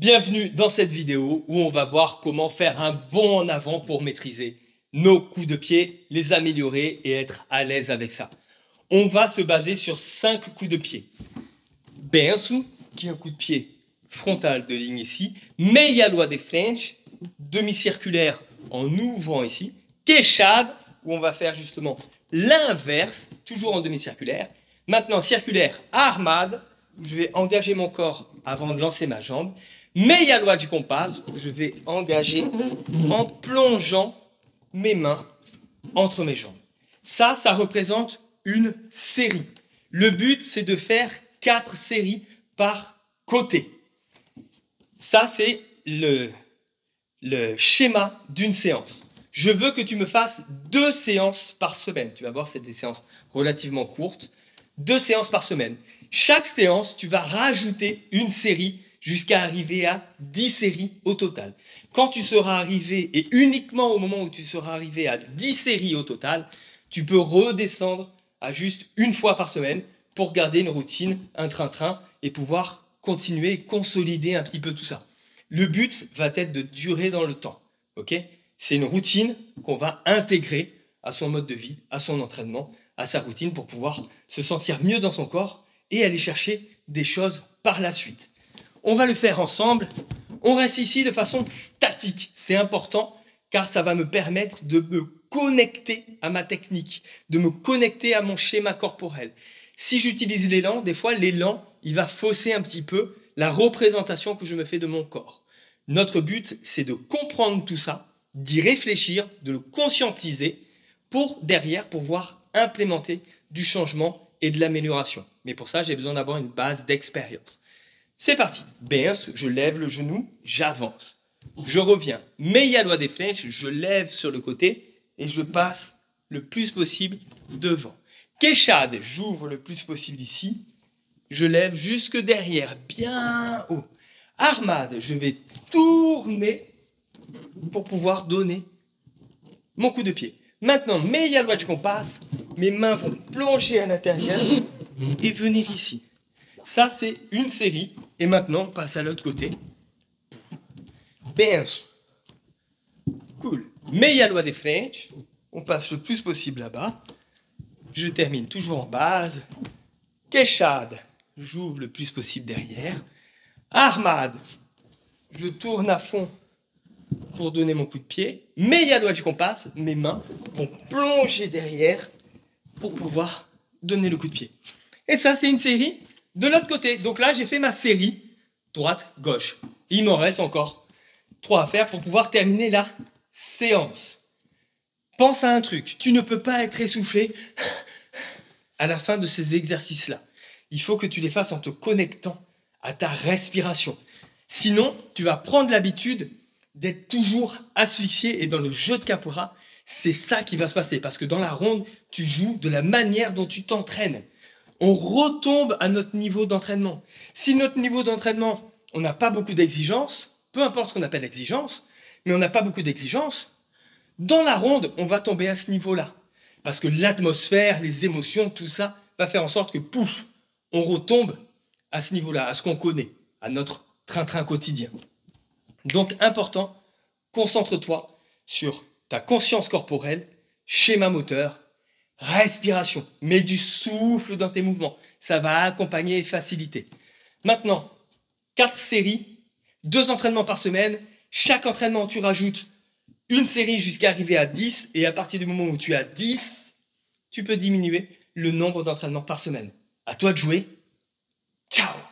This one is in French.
Bienvenue dans cette vidéo où on va voir comment faire un bond en avant pour maîtriser nos coups de pied, les améliorer et être à l'aise avec ça. On va se baser sur 5 coups de pied. Benço, qui est un coup de pied frontal de ligne ici. Meia lua de frente, demi-circulaire en ouvrant ici. Queixada, où on va faire justement l'inverse, toujours en demi-circulaire. Maintenant, circulaire armade, où je vais engager mon corps avant de lancer ma jambe. Meia lua de compasso, je vais engager en plongeant mes mains entre mes jambes. Ça représente une série. Le but, c'est de faire 4 séries par côté. Ça, c'est le schéma d'une séance. Je veux que tu me fasses 2 séances par semaine. Tu vas voir, c'est des séances relativement courtes. 2 séances par semaine. Chaque séance, tu vas rajouter une série jusqu'à arriver à 10 séries au total. Quand tu seras arrivé, et uniquement au moment où tu seras arrivé à 10 séries au total, tu peux redescendre à juste une fois par semaine pour garder une routine, un train-train, et pouvoir continuer, consolider un petit peu tout ça. Le but va être de durer dans le temps. Okay ? C'est une routine qu'on va intégrer à son mode de vie, à son entraînement, à sa routine pour pouvoir se sentir mieux dans son corps et aller chercher des choses par la suite. On va le faire ensemble. On reste ici de façon statique. C'est important car ça va me permettre de me connecter à ma technique, de me connecter à mon schéma corporel. Si j'utilise l'élan, des fois l'élan, il va fausser un petit peu la représentation que je me fais de mon corps. Notre but, c'est de comprendre tout ça, d'y réfléchir, de le conscientiser pour derrière pouvoir implémenter du changement et de l'amélioration. Mais pour ça, j'ai besoin d'avoir une base d'expérience. C'est parti. Benço, je lève le genou, j'avance. Je reviens. Meia lua de frente, je lève sur le côté et je passe le plus possible devant. Queixada, j'ouvre le plus possible ici. Je lève jusque derrière, bien haut. Armade, je vais tourner pour pouvoir donner mon coup de pied. Maintenant, meia lua de compasso, mes mains vont plonger à l'intérieur et venir ici. Ça, c'est une série. Et maintenant, on passe à l'autre côté. Benço. Cool. Meia lua de frente. On passe le plus possible là-bas. Je termine toujours en base. Queixada. J'ouvre le plus possible derrière. Armade. Je tourne à fond pour donner mon coup de pied. Meia lua de compasso. Mes mains vont plonger derrière pour pouvoir donner le coup de pied. Et ça, c'est une série de l'autre côté. Donc là, j'ai fait ma série droite, gauche. Il m'en reste encore 3 à faire pour pouvoir terminer la séance. Pense à un truc. Tu ne peux pas être essoufflé à la fin de ces exercices-là. Il faut que tu les fasses en te connectant à ta respiration. Sinon, tu vas prendre l'habitude d'être toujours asphyxié. Et dans le jeu de capoeira, c'est ça qui va se passer. Parce que dans la ronde, tu joues de la manière dont tu t'entraînes. On retombe à notre niveau d'entraînement. Si notre niveau d'entraînement, on n'a pas beaucoup d'exigences, peu importe ce qu'on appelle exigence, mais on n'a pas beaucoup d'exigences, dans la ronde, on va tomber à ce niveau-là. Parce que l'atmosphère, les émotions, tout ça, va faire en sorte que, pouf, on retombe à ce niveau-là, à ce qu'on connaît, à notre train-train quotidien. Donc, important, concentre-toi sur ta conscience corporelle, schéma moteur, respiration, mets du souffle dans tes mouvements. Ça va accompagner et faciliter. Maintenant, 4 séries, 2 entraînements par semaine. Chaque entraînement, tu rajoutes une série jusqu'à arriver à 10. Et à partir du moment où tu as 10, tu peux diminuer le nombre d'entraînements par semaine. À toi de jouer. Ciao!